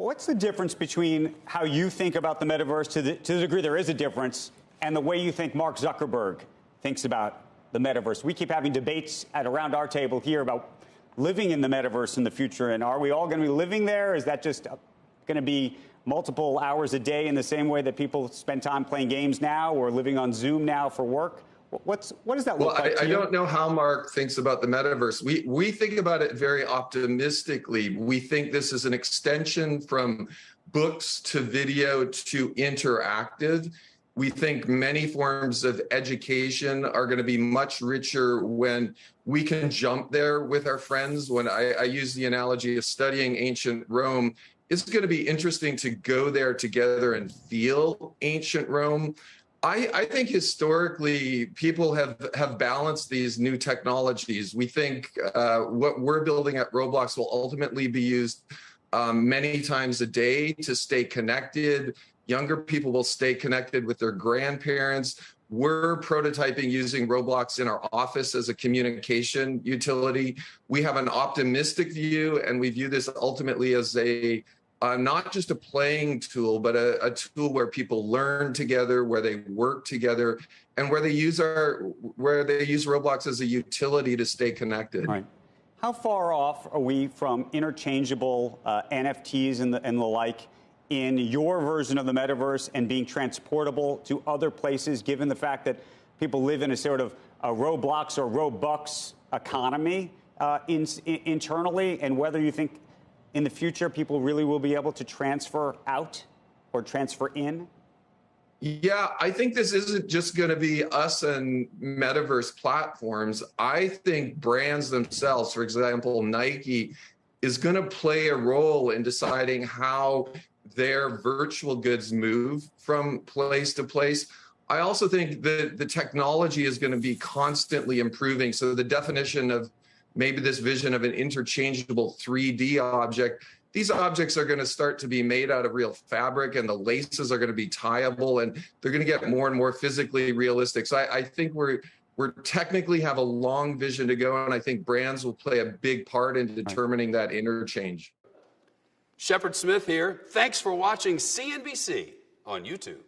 What's the difference between how you think about the metaverse, to the degree there is a difference, and the way you think Mark Zuckerberg thinks about the metaverse? We keep having debates around our table here about living in the metaverse in the future, and are we all going to be living there? Is that just going to be multiple hours a day in the same way that people spend time playing games now or living on Zoom now for work? What does that look like to you? I don't know how Mark thinks about the metaverse. We think about it very optimistically. We think this is an extension from books to video to interactive. We think many forms of education are going to be much richer when we can jump there with our friends. When I use the analogy of studying ancient Rome, it's going to be interesting to go there together and feel ancient Rome. I think historically people have balanced these new technologies. We think what we're building at Roblox will ultimately be used many times a day to stay connected. Younger people will stay connected with their grandparents. We're prototyping using Roblox in our office as a communication utility. We have an optimistic view, and we view this ultimately as a not just a playing tool, but a tool where people learn together, where they work together, and where they use Roblox as a utility to stay connected. Right. How far off are we from interchangeable NFTs and the like in your version of the metaverse and being transportable to other places, given the fact that people live in a sort of a Roblox or Robux economy internally, and whether you think in the future people really will be able to transfer out or transfer in? Yeah, I think this isn't just going to be us and metaverse platforms. I think brands themselves, for example, Nike, is going to play a role in deciding how their virtual goods move from place to place. I also think that the technology is going to be constantly improving. So the definition of maybe this vision of an interchangeable 3D object, these objects are going to start to be made out of real fabric, and the laces are going to be tieable, and they're going to get more and more physically realistic. So I think we're technically have a long vision to go, and I think brands will play a big part in determining that interchange. Shepard Smith here. Thanks for watching CNBC on YouTube.